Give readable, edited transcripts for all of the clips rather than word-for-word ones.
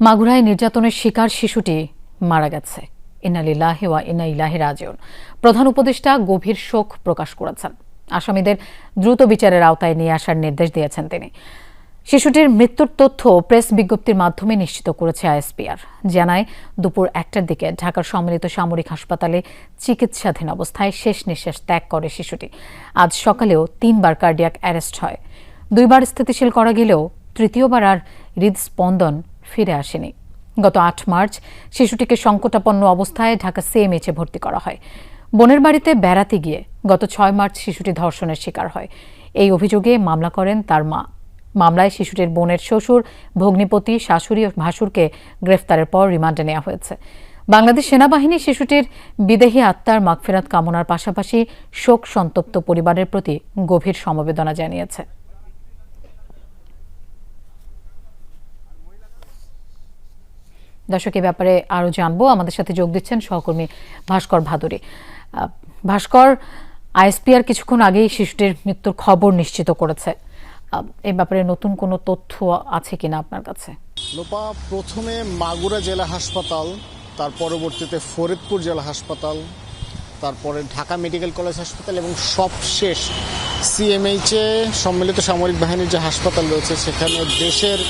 মাগুরায় নির্যাতনের শিকার শিশুটি মারা গেছে। ইন্না লিল্লাহি ওয়া ইন্না ইলাইহি রাজিউন। প্রধান উপদেষ্টা গভীর শোক প্রকাশ করেছেন। আসামিদের দ্রুত বিচারের আওতায় নিয়ে আসার নির্দেশ দিয়েছেন তিনি। শিশুটির মৃত্যুর তথ্য প্রেস বিজ্ঞপ্তির মাধ্যমে নিশ্চিত করেছে আইএসপিআর। জানায় দুপুর 1টার দিকে ঢাকার সম্মিলিত সামরিক হাসপাতালে চিকিৎসাধীন অবস্থায় শেষ নিঃশ্বাস ত্যাগ করে শিশুটি। আজ সকালেও 3বার কার্ডিয়াক অ্যারেস্ট হয়। 2বার স্থিতিশীল করা গেলেও তৃতীয়বার আর হৃদস্পন্দন ফিরে আসেনি। গত 8 মার্চ শিশুটিকে সংকটাপন্ন অবস্থায় ঢাকা সিএমএইচে ভর্তি করা হয়। বোনের বাড়িতে বেড়াতে গিয়ে গত 6 মার্চ শিশুটি ধর্ষণের শিকার হয়। এই অভিযোগে মামলা করেন তার মা। মামলায় শিশুটির বোনের শ্বশুর, ভগ্নিপতি, শাশুড়ি ও ভাসুরকে গ্রেফতারের পর রিমান্ডে নেওয়া হয়েছে। বাংলাদেশ সেনাবাহিনী শিশুটির বিদেহী আত্মার মাগফিরাত কামনার পাশাপাশি শোক সন্তপ্ত পরিবারের প্রতি গভীর সমবেদনা জানিয়েছে। দর্শক, এ ব্যাপারে আরো জানবো। আমাদের সাথে যোগ দিচ্ছেন সহকর্মী ভাস্কর ভাদুরী। ভাস্কর, আইএসপিআর কিছুক্ষণ আগেই শিশুটির মৃত্যুর খবর নিশ্চিত করেছে। এই ব্যাপারে নতুন কোনো তথ্য আছে কিনা আপনার কাছে? লোপা, প্রথমে মাগুরা জেলা হাসপাতাল, তার পরবর্তীতে ফরিদপুর জেলা হাসপাতাল, তারপরে ঢাকা মেডিকেল কলেজ হাসপাতাল এবং সবশেষ সিএমএইচে সম্মিলিত সামরিক বাহিনীর যে হাসপাতাল রয়েছে সেখানে দেশের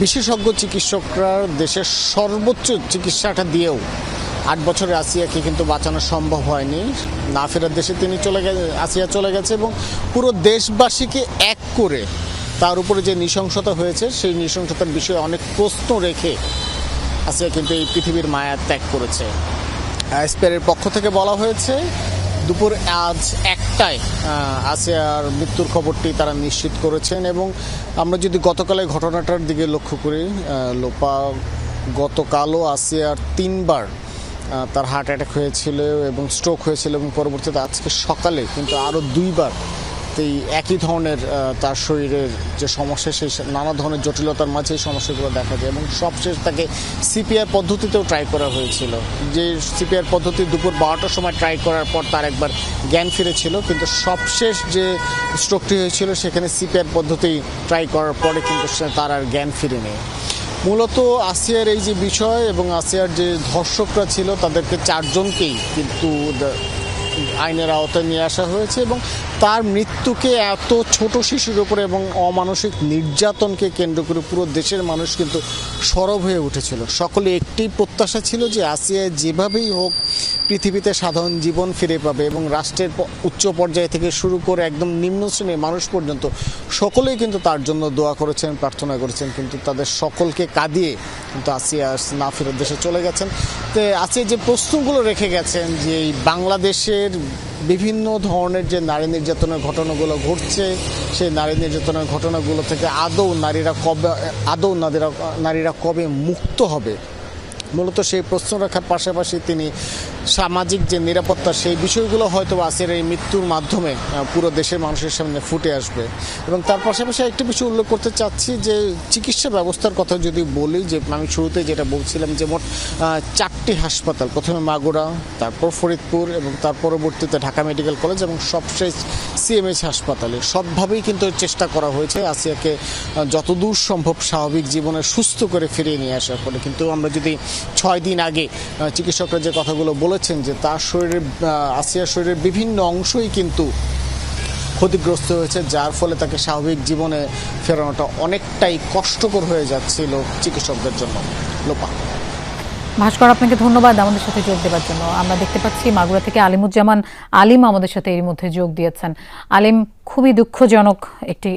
বিশেষজ্ঞ চিকিৎসকরা দেশের সর্বোচ্চ চিকিৎসাটা দিয়েও 8 বছরের আসিয়াকে কিন্তু বাঁচানো সম্ভব হয়নি। না ফেরার দেশে আসিয়া চলে গেছে এবং পুরো দেশবাসীকে এক করে তার উপরে যে নৃশংসতা হয়েছে সেই নৃশংসতার বিষয়ে অনেক প্রশ্ন রেখে আসিয়া কিন্তু এই পৃথিবীর মায়া ত্যাগ করেছে। আইএসপিআর এর পক্ষ থেকে বলা হয়েছে দুপুর আজ 1টায় আসিয়ার মৃত্যুর খবরটি তারা নিশ্চিত করেছেন। এবং আমরা যদি গতকালের ঘটনাটার দিকে লক্ষ্য করি, লোপা, গতকালও আসিয়ার 3বার তার হার্ট অ্যাটাক হয়েছিল এবং স্ট্রোক হয়েছিল এবং পরবর্তীতে আজকে সকালে কিন্তু আরও 2বার এই একই ধরনের তার শরীরের যে সমস্যা, সেই নানা ধরনের জটিলতার মাঝে এই সমস্যাগুলো দেখা যায়। এবং সবশেষ তাকে সিপিআর পদ্ধতিতেও ট্রাই করা হয়েছিল, যে সিপিআর পদ্ধতি দুপুর 12টার সময় ট্রাই করার পর তার একবার জ্ঞান ফিরেছিল, কিন্তু সবশেষ যে স্ট্রোকটি হয়েছিল সেখানে সিপিআর পদ্ধতি ট্রাই করার পরে কিন্তু তার আর জ্ঞান ফিরেনি। মূলত আসিয়ার এই যে বিষয় এবং আসিয়ার যে ধর্ষকরা ছিল তাদেরকে 4 জনকেই কিন্তু আইনের আওতায় নিয়ে আসা হয়েছে এবং তার মৃত্যুকে এত ছোট শিশুর উপরে এবং অমানসিক নির্যাতনকে কেন্দ্র করে পুরো দেশের মানুষ কিন্তু সরব হয়ে উঠেছিল। সকলে একটি প্রত্যাশা ছিল যে আসিয়া যেভাবেই হোক পৃথিবীতে সাধারণ জীবন ফিরে পাবে এবং রাষ্ট্রের উচ্চ পর্যায় থেকে শুরু করে একদম নিম্ন শ্রেণীর মানুষ পর্যন্ত সকলেই কিন্তু তার জন্য দোয়া করেছেন, প্রার্থনা করেছেন, কিন্তু তাদের সকলকে কাঁদিয়ে কিন্তু আসিয়া না ফেরত দেশে চলে গেছেন। তো আসিয়া যে প্রশ্নগুলো রেখে গেছেন যে এই বাংলাদেশের বিভিন্ন ধরনের যে নারী নির্যাতনের ঘটনাগুলো ঘটছে, সেই নারী নির্যাতনের ঘটনাগুলো থেকে আদৌ নারীরা কবে মুক্ত হবে, মূলত সেই প্রশ্ন রাখার পাশাপাশি তিনি সামাজিক যে নিরাপত্তা সেই বিষয়গুলো হয়তো আসিয়ার এই মৃত্যুর মাধ্যমে পুরো দেশের মানুষের সামনে ফুটে আসবে। এবং তার পাশাপাশি একটি বিষয় উল্লেখ করতে চাচ্ছি যে চিকিৎসা ব্যবস্থার কথা যদি বলি, যে আমি শুরুতে যেটা বলছিলাম যে মোট 4টি হাসপাতাল, প্রথমে মাগুরা, তারপর ফরিদপুর এবং তার পরবর্তীতে ঢাকা মেডিকেল কলেজ এবং সবশেষ সিএমএইচ হাসপাতালে সবভাবেই কিন্তু চেষ্টা করা হয়েছে আসিয়াকে যতদূর সম্ভব স্বাভাবিক জীবনে সুস্থ করে ফিরিয়ে নিয়ে আসার পরে। কিন্তু আমরা যদি 6 দিন আগে চিকিৎসকরা যে কথাগুলো বলেছেন যে তার আসিয়ার শরীরের বিভিন্ন অংশই কিন্তু ক্ষতিগ্রস্ত হয়েছে, যার ফলে তাকে স্বাভাবিক জীবনে ফেরানোটা অনেকটাই কষ্টকর হয়ে যাচ্ছিল চিকিৎসকদের জন্য। লোপা, ভাস্কর, আপনাকে ধন্যবাদ আমাদের সাথে যোগ দেওয়ার জন্য। আমরা দেখতে পাচ্ছি মাগুরা থেকে আলিমুজ্জামান আলিম আমাদের সাথে এর মধ্যে যোগ দিয়েছেন। আলিম, খুবই দুঃখজনক একটি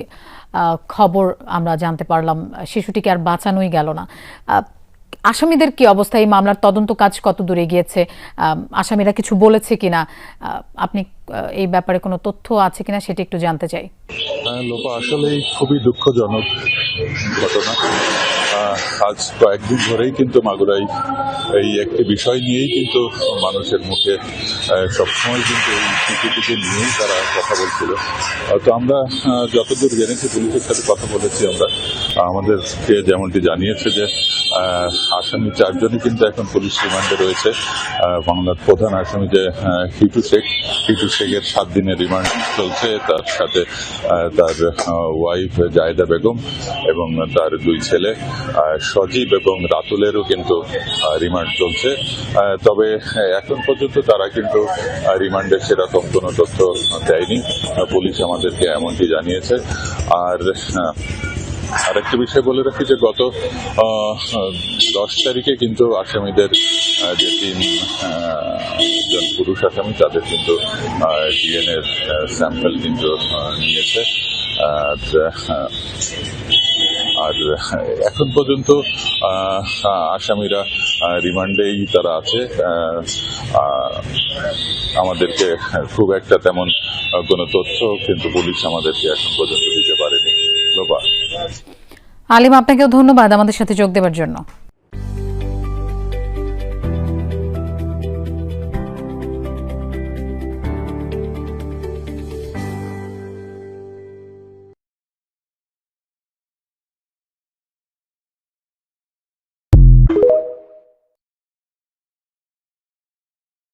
খবর আমরা জানতে পারলাম, শিশুটিকে আর বাঁচানোই গেল না। আসামিদের কি অবস্থা? এই মামলার তদন্ত কাজ কত দূরে গিয়েছে? আসামিরা কিছু বলেছে কিনা? আপনি এই ব্যাপারে কোনো তথ্য আছে কিনা সেটা একটু জানতে চাই। লোপা, আসলেই খুবই দুঃখজনক ঘটনা। আজ কয়েকদিন ধরেই কিন্তু মাগুরাই এই একটি বিষয় নিয়েই কিন্তু মানুষের মুখে সবসময় কিন্তু এই শিশুটিকে নিয়েই তারা কথা বলছিল। তো আমরা যতদূর জেনেছি, পুলিশের সাথে কথা বলেছি, আমরা আমাদেরকে যেমনটি জানিয়েছে যে আসামি 4 জনই কিন্তু এখন পুলিশ রিমান্ডে রয়েছে। বাংলার প্রধান আসামি যে হিটু শেখের 7 দিনের রিমান্ড চলছে, তার সাথে তার ওয়াইফ জায়েদা বেগম এবং তার 2 ছেলে। সজীব এবং রাতুলেরও কিন্তু রিমান্ড চলছে। তবে এখন পর্যন্ত তারা কিন্তু রিমান্ডের সেরকম কোনো তথ্য দেয়নি, পুলিশ আমাদেরকে এমনটি জানিয়েছে। আর আরেকটি বিষয় বলে রাখি যে গত 10 তারিখে কিন্তু আসামিদের যে 3 জন পুরুষ আসামি তাদের কিন্তু ডিএনএ স্যাম্পল কিন্তু নিয়েছে। আর এখন পর্যন্ত আসামিরা রিমান্ডেই তারা আছে। আমাদেরকে খুব একটা তেমন কোনো তথ্য কিন্তু পুলিশ আমাদেরকে এখন পর্যন্ত দিতে পারেনি। আলিম, আপনাকেও ধন্যবাদ আমাদের সাথে যোগ দেওয়ার জন্য।